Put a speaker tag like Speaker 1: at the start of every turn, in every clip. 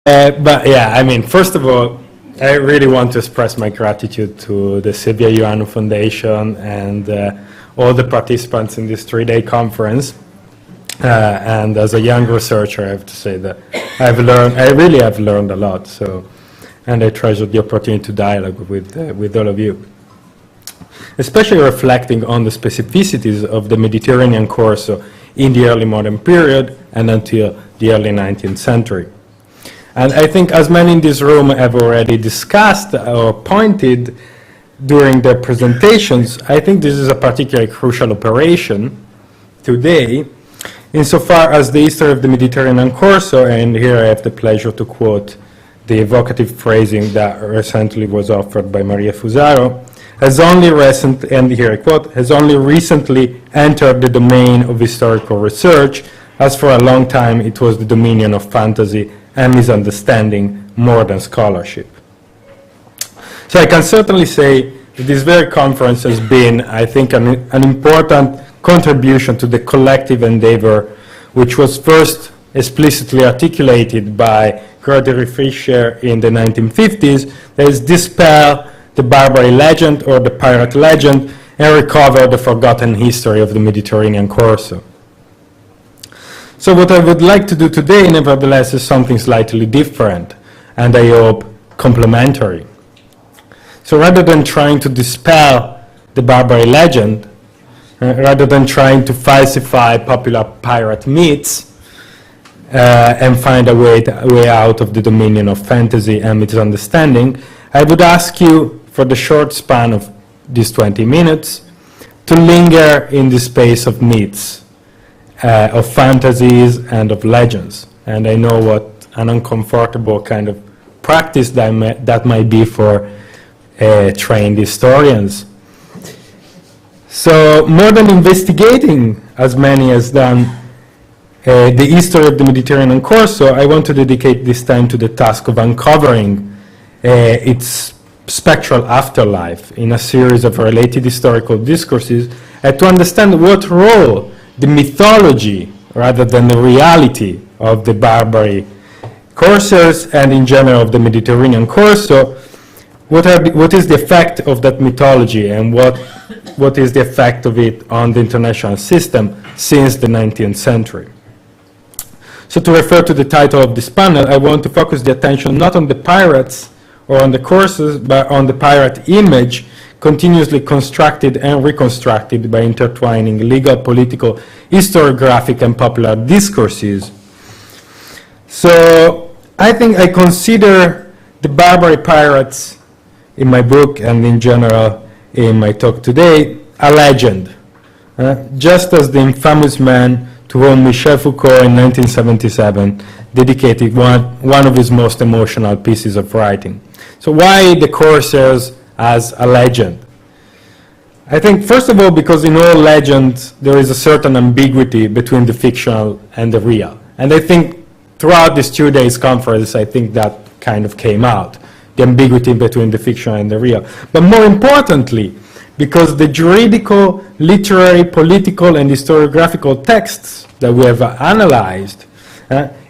Speaker 1: But yeah, I mean, first of all, I really want to express my gratitude to the Silvia Ioannou Foundation and all the participants in this 3-day conference. And as a young researcher, I have to say that I really have learned a lot. So, and I treasure the opportunity to dialogue with all of you, especially reflecting on the specificities of the Mediterranean Corso in the early modern period and until the early 19th century. And I think as many in this room have already discussed or pointed during their presentations, I think this is a particularly crucial operation today, insofar as the history of the Mediterranean Corso, and here I have the pleasure to quote the evocative phrasing that recently was offered by Maria Fusaro, has only recently entered the domain of historical research, as for a long time it was the dominion of fantasy and misunderstanding more than scholarship. So I can certainly say that this very conference has been, I think, an important contribution to the collective endeavor, which was first explicitly articulated by Gregory Fisher in the 1950s, that is dispel the Barbary legend or the pirate legend and recover the forgotten history of the Mediterranean Corso. So what I would like to do today, nevertheless, is something slightly different, and I hope complementary. So rather than trying to dispel the Barbary legend, rather than trying to falsify popular pirate myths and find a way out of the dominion of fantasy and misunderstanding, I would ask you, for the short span of these 20 minutes, to linger in the space of myths, of fantasies and of legends. And I know what an uncomfortable kind of practice that might be for trained historians. So more than investigating, as many has done, the history of the Mediterranean Corso, I want to dedicate this time to the task of uncovering its spectral afterlife in a series of related historical discourses, and to understand what role the mythology, rather than the reality, of the Barbary corsairs and in general of the Mediterranean Corso, what is the effect of that mythology and what is the effect of it on the international system since the 19th century. So to refer to the title of this panel, I want to focus the attention not on the pirates or on the corsairs, but on the pirate image continuously constructed and reconstructed by intertwining legal, political, historiographic, and popular discourses. So I think I consider the Barbary pirates in my book and in general in my talk today a legend, just as the infamous man to whom Michel Foucault in 1977 dedicated one of his most emotional pieces of writing. So why the corsairs as a legend? I think, first of all, because in all legends there is a certain ambiguity between the fictional and the real. And I think throughout this 2 days conference, I think that kind of came out, the ambiguity between the fictional and the real. But more importantly, because the juridical, literary, political, and historiographical texts that we have analyzed,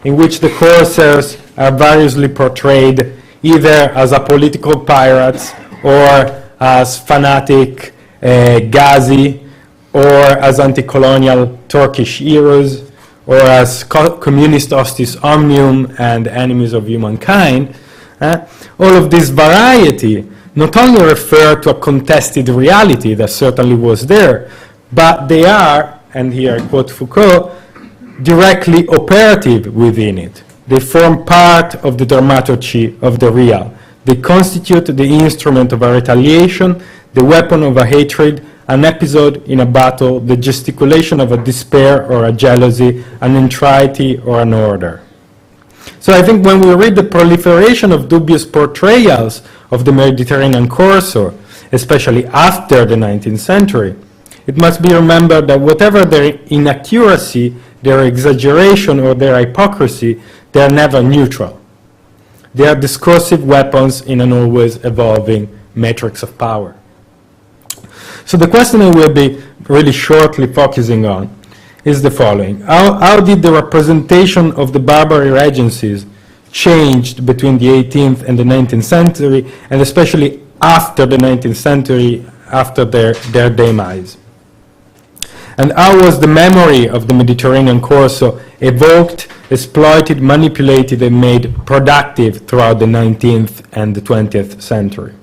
Speaker 1: in which the corsairs are variously portrayed either as a political pirates or as fanatic Ghazi, or as anti-colonial Turkish heroes, or as communist hostis omnium and enemies of humankind, all of this variety not only refer to a contested reality that certainly was there, but they are, and here I quote Foucault, directly operative within it. They form part of the dramaturgy of the real. They constitute the instrument of a retaliation, the weapon of a hatred, an episode in a battle, the gesticulation of a despair or a jealousy, an entreaty or an order. So I think when we read the proliferation of dubious portrayals of the Mediterranean Corso, especially after the 19th century, it must be remembered that whatever their inaccuracy, their exaggeration, or their hypocrisy, they are never neutral. They are discursive weapons in an always evolving matrix of power. So the question I will be really shortly focusing on is the following. How did the representation of the Barbary regencies changed between the 18th and the 19th century, and especially after the 19th century, after their demise. And how was the memory of the Mediterranean Corso evoked, exploited, manipulated, and made productive throughout the 19th and the 20th century?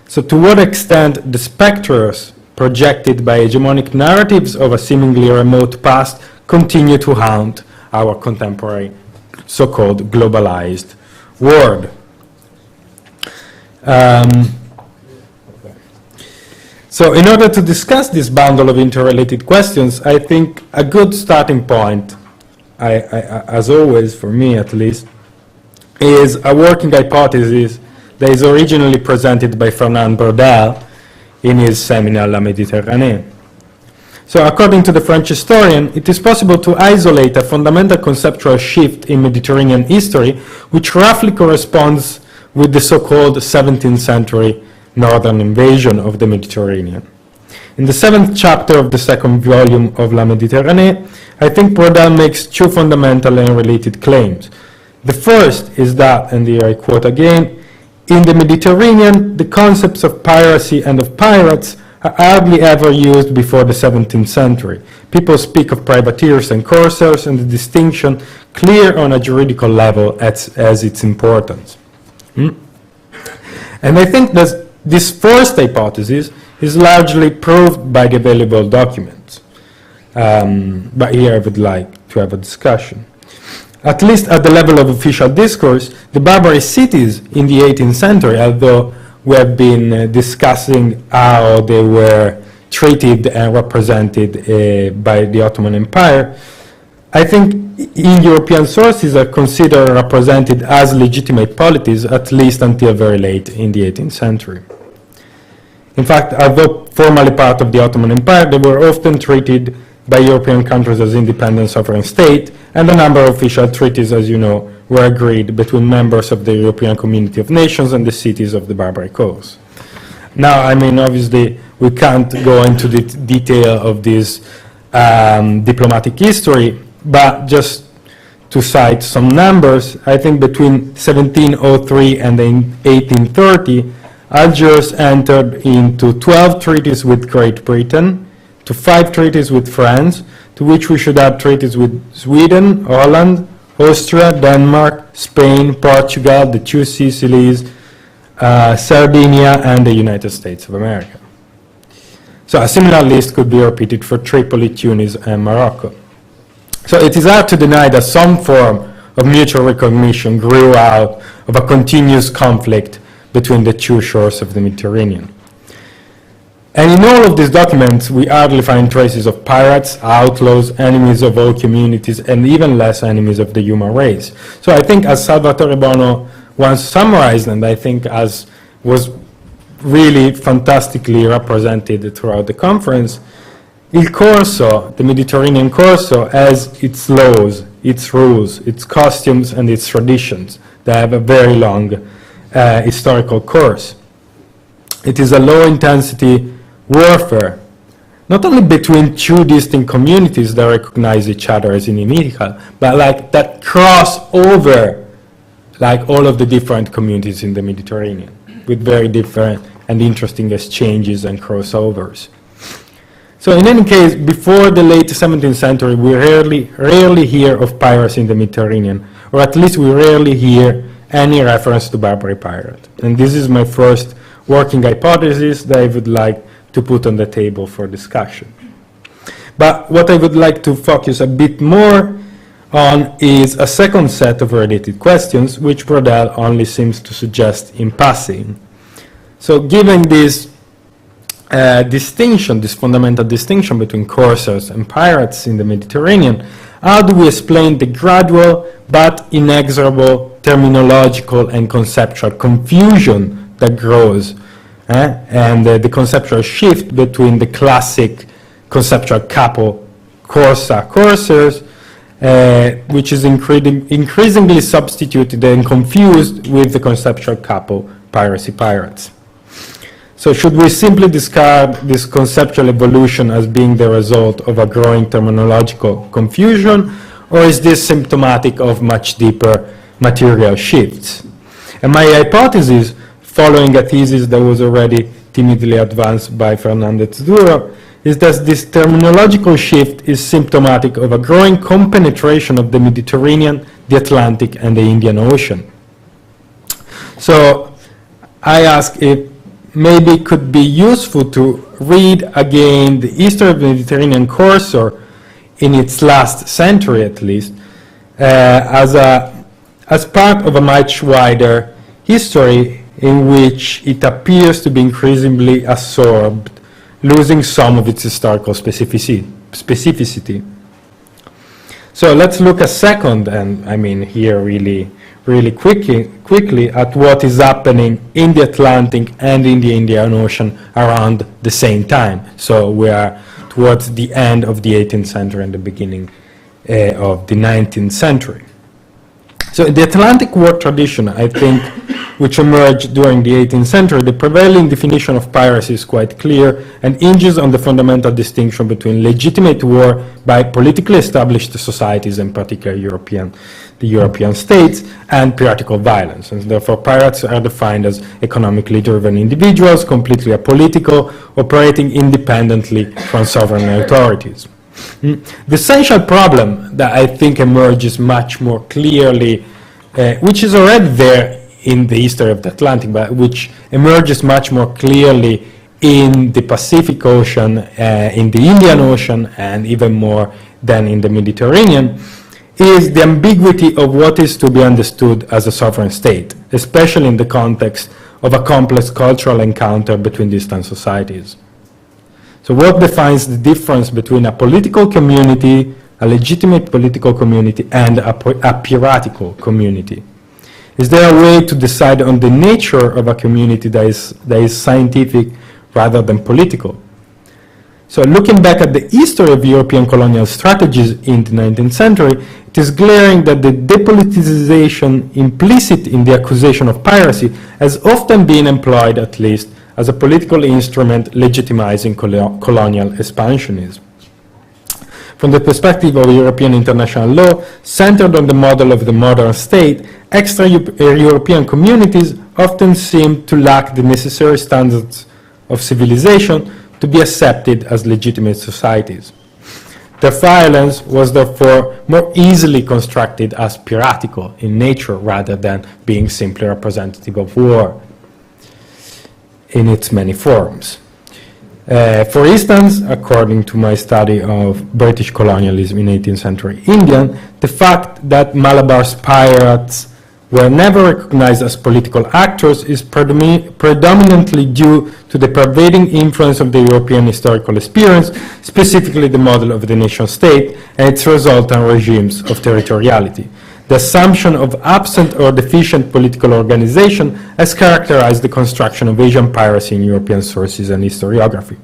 Speaker 1: So to what extent the spectres projected by hegemonic narratives of a seemingly remote past continue to haunt our contemporary so-called globalized world? So in order to discuss this bundle of interrelated questions, I think a good starting point, as always, for me at least, is a working hypothesis that is originally presented by Fernand Braudel in his seminal La Méditerranée. So according to the French historian, it is possible to isolate a fundamental conceptual shift in Mediterranean history, which roughly corresponds with the so-called 17th century northern invasion of the Mediterranean. In the 7th chapter of the second volume of La Méditerranée, I think Braudel makes two fundamental and related claims. The first is that, and here I quote again, in the Mediterranean, the concepts of piracy and of pirates are hardly ever used before the 17th century. People speak of privateers and corsairs, and the distinction clear on a juridical level as its importance. And I think that this first hypothesis is largely proved by the available documents. But here I would like to have a discussion. At least at the level of official discourse, the Barbary cities in the 18th century, although we have been discussing how they were treated and represented by the Ottoman Empire, I think in European sources are considered and represented as legitimate polities, at least until very late in the 18th century. In fact, although formally part of the Ottoman Empire, they were often treated by European countries as independent sovereign state, and a number of official treaties, as you know, were agreed between members of the European Community of Nations and the cities of the Barbary Coast. Now, I mean, obviously, we can't go into the detail of this diplomatic history, but just to cite some numbers, I think between 1703 and 1830, Algiers entered into 12 treaties with Great Britain, to 5 treaties with France, to which we should add treaties with Sweden, Holland, Austria, Denmark, Spain, Portugal, the two Sicilies, Sardinia, and the United States of America. So a similar list could be repeated for Tripoli, Tunis, and Morocco. So it is hard to deny that some form of mutual recognition grew out of a continuous conflict between the two shores of the Mediterranean. And in all of these documents, we hardly find traces of pirates, outlaws, enemies of all communities, and even less enemies of the human race. So I think, as Salvatore Bono once summarized, and I think as was really fantastically represented throughout the conference, Il Corso, the Mediterranean Corso, has its laws, its rules, its costumes, and its traditions that have a very long historical course. It is a low-intensity warfare, not only between two distinct communities that recognize each other as inimical, but like that cross over like all of the different communities in the Mediterranean, with very different and interesting exchanges and crossovers. So in any case, before the late 17th century, we rarely hear of piracy in the Mediterranean, or at least we rarely hear any reference to Barbary pirate. And this is my first working hypothesis that I would like to put on the table for discussion. But what I would like to focus a bit more on is a second set of related questions, which Braudel only seems to suggest in passing. So given this distinction, this fundamental distinction between corsairs and pirates in the Mediterranean, how do we explain the gradual but inexorable terminological and conceptual confusion that grows and the conceptual shift between the classic conceptual couple corsairs, which is increasingly substituted and confused with the conceptual couple pirates. So should we simply discard this conceptual evolution as being the result of a growing terminological confusion, or is this symptomatic of much deeper material shifts. And my hypothesis, following a thesis that was already timidly advanced by Fernandez Duro, is that this terminological shift is symptomatic of a growing compenetration of the Mediterranean, the Atlantic, and the Indian Ocean. So I ask if maybe it could be useful to read again the history of the Mediterranean corridor in its last century at least, as part of a much wider history in which it appears to be increasingly absorbed, losing some of its historical specificity. So let's look a second, and I mean here really quickly at what is happening in the Atlantic and in the Indian Ocean around the same time. So we are towards the end of the 18th century and the beginning of the 19th century. So in the Atlantic war tradition, I think, which emerged during the 18th century, the prevailing definition of piracy is quite clear and hinges on the fundamental distinction between legitimate war by politically established societies, in particular the European states, and piratical violence. And therefore, pirates are defined as economically driven individuals, completely apolitical, operating independently from sovereign authorities. The essential problem that I think emerges much more clearly, which is already there in the history of the Atlantic, but which emerges much more clearly in the Pacific Ocean, in the Indian Ocean, and even more than in the Mediterranean, is the ambiguity of what is to be understood as a sovereign state, especially in the context of a complex cultural encounter between distant societies. So what defines the difference between a political community, a legitimate political community, and a piratical community? Is there a way to decide on the nature of a community that is scientific rather than political? So looking back at the history of European colonial strategies in the 19th century, it is glaring that the depoliticization implicit in the accusation of piracy has often been employed, at least, as a political instrument legitimizing colonial expansionism. From the perspective of European international law, centered on the model of the modern state, extra-European communities often seem to lack the necessary standards of civilization to be accepted as legitimate societies. Their violence was therefore more easily constructed as piratical in nature rather than being simply representative of war in its many forms. For instance, according to my study of British colonialism in 18th century India, the fact that Malabar's pirates were never recognized as political actors is predominantly due to the pervading influence of the European historical experience, specifically the model of the nation-state and its resultant regimes of territoriality. The assumption of absent or deficient political organization has characterized the construction of Asian piracy in European sources and historiography.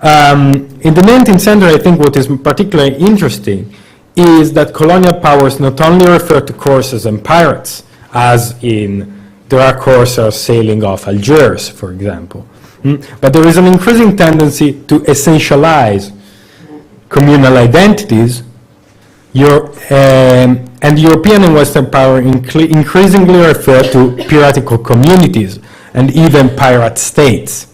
Speaker 1: In the 19th century, I think what is particularly interesting is that colonial powers not only refer to corsairs and pirates, as in there are corsairs sailing off Algiers, for example, but there is an increasing tendency to essentialize communal identities, and European and Western power increasingly refer to piratical communities and even pirate states.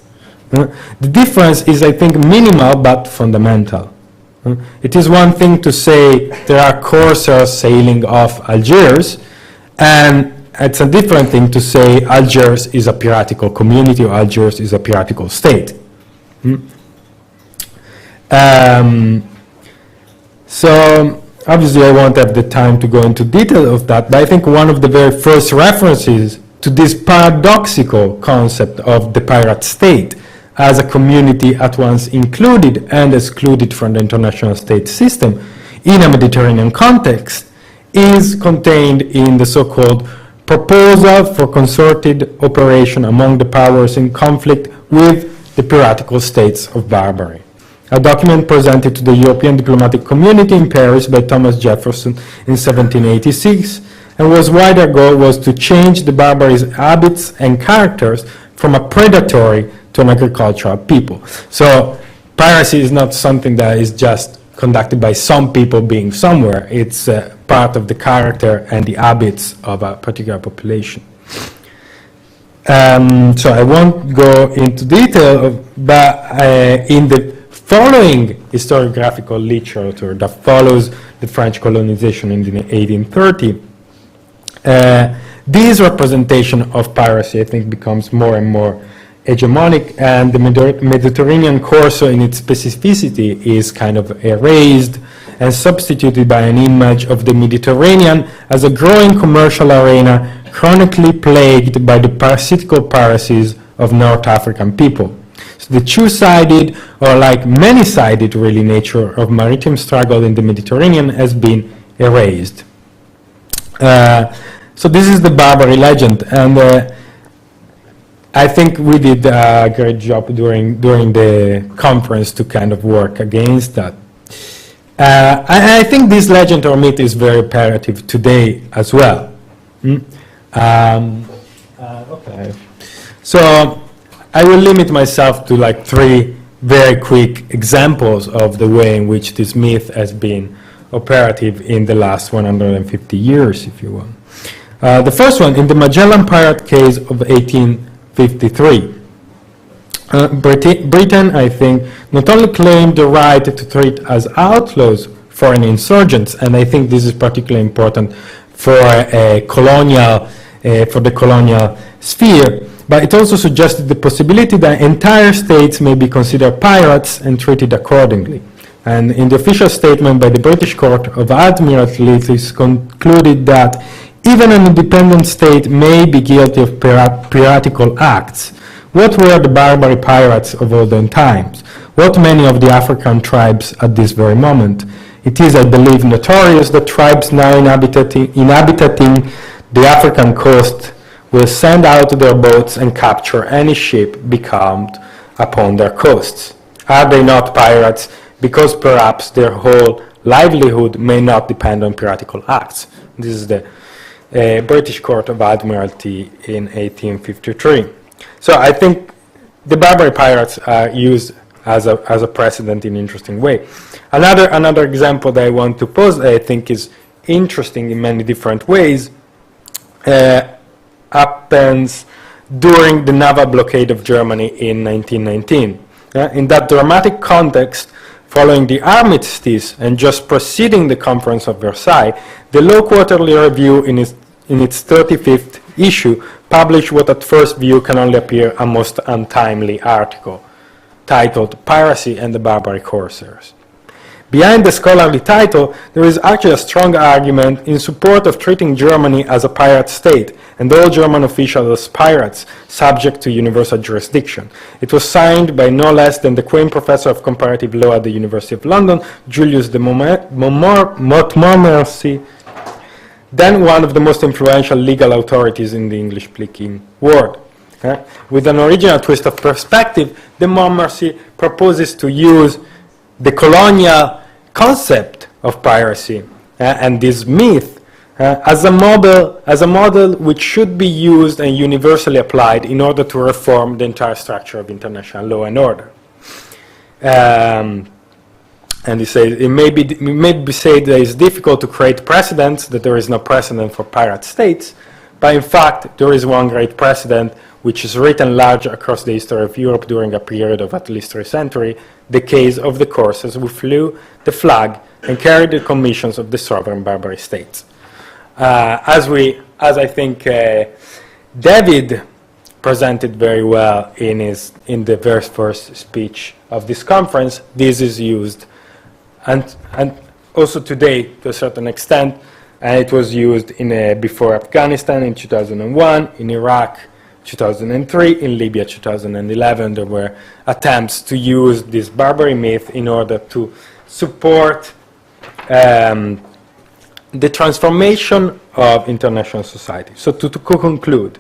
Speaker 1: The difference is, I think, minimal but fundamental. It is one thing to say there are corsairs sailing off Algiers, and it's a different thing to say Algiers is a piratical community or Algiers is a piratical state. So obviously I won't have the time to go into detail of that, but I think one of the very first references to this paradoxical concept of the pirate state as a community at once included and excluded from the international state system in a Mediterranean context is contained in the so-called Proposal for Concerted Operation among the Powers in Conflict with the Piratical States of Barbary, a document presented to the European diplomatic community in Paris by Thomas Jefferson in 1786, and whose wider goal was to change the Barbary's habits and characters from a predatory to an agricultural people. So piracy is not something that is just conducted by some people being somewhere. It's part of the character and the habits of a particular population. So I won't go into detail, but in the following historiographical literature that follows the French colonization in the 1830, this representation of piracy, I think, becomes more and more hegemonic, and the Mediterranean corso in its specificity is kind of erased and substituted by an image of the Mediterranean as a growing commercial arena chronically plagued by the parasitical piracies of North African people. So the two-sided, or like many-sided really, nature of maritime struggle in the Mediterranean has been erased. So this is the Barbary legend, and I think we did a great job during the conference to kind of work against that. I think this legend or myth is very operative today as well. Okay. So I will limit myself to like 3 very quick examples of the way in which this myth has been operative in the last 150 years, if you will. The first one, in the Magellan pirate case of 1853. Britain, I think, not only claimed the right to treat as outlaws foreign insurgents, and I think this is particularly important for the colonial sphere, but it also suggested the possibility that entire states may be considered pirates and treated accordingly. And in the official statement by the British Court of Admiralty, it is concluded that even an independent state may be guilty of piratical acts. What were the Barbary pirates of olden times? What many of the African tribes at this very moment? It is, I believe, notorious that tribes now inhabiting the African coast will send out their boats and capture any ship becalmed upon their coasts. Are they not pirates? Because perhaps their whole livelihood may not depend on piratical acts. This is the British Court of Admiralty in 1853. So I think the Barbary pirates are used as a precedent in an interesting way. Another example that I want to pose, I think, is interesting in many different ways, happens during the naval blockade of Germany in 1919. In that dramatic context, following the armistice and just preceding the Conference of Versailles, the Law Quarterly Review in its 35th issue published what at first view can only appear a most untimely article, titled Piracy and the Barbary Corsairs. Behind the scholarly title, there is actually a strong argument in support of treating Germany as a pirate state and all German officials as pirates, subject to universal jurisdiction. It was signed by no less than the Queen Professor of Comparative Law at the University of London, Julius de Montmorency, then one of the most influential legal authorities in the English-speaking world. With an original twist of perspective, de Montmorency proposes to use the colonial concept of piracy and this myth as a model which should be used and universally applied in order to reform the entire structure of international law and order. And he says it may be said that it's difficult to create precedents, that there is no precedent for pirate states, but in fact there is one great precedent which is written large across the history of Europe during a period of at least 3 centuries, the case of the corsairs who flew the flag and carried the commissions of the sovereign Barbary states. As I think David presented very well in the very first speech of this conference, this is used, and also today to a certain extent, and it was used before Afghanistan in 2001, in Iraq 2003, in Libya 2011. There were attempts to use this Barbary myth in order to support the transformation of international society. So to conclude,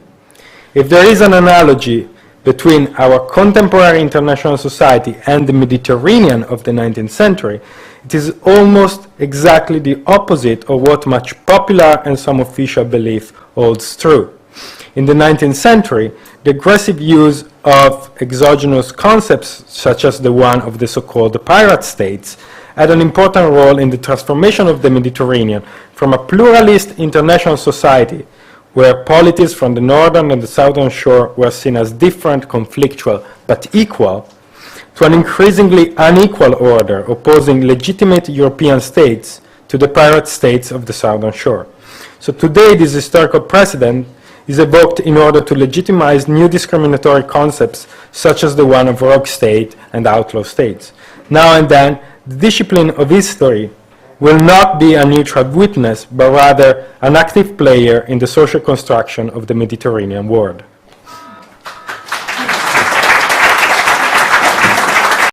Speaker 1: if there is an analogy between our contemporary international society and the Mediterranean of the 19th century, it is almost exactly the opposite of what much popular and some official belief holds true. In the 19th century, the aggressive use of exogenous concepts, such as the one of the so-called pirate states, had an important role in the transformation of the Mediterranean from a pluralist international society where polities from the northern and the southern shore were seen as different, conflictual, but equal, to an increasingly unequal order opposing legitimate European states to the pirate states of the southern shore. So today this historical precedent is evoked in order to legitimize new discriminatory concepts such as the one of rogue state and outlaw states. Now and then, the discipline of history will not be a neutral witness, but rather an active player in the social construction of the Mediterranean world.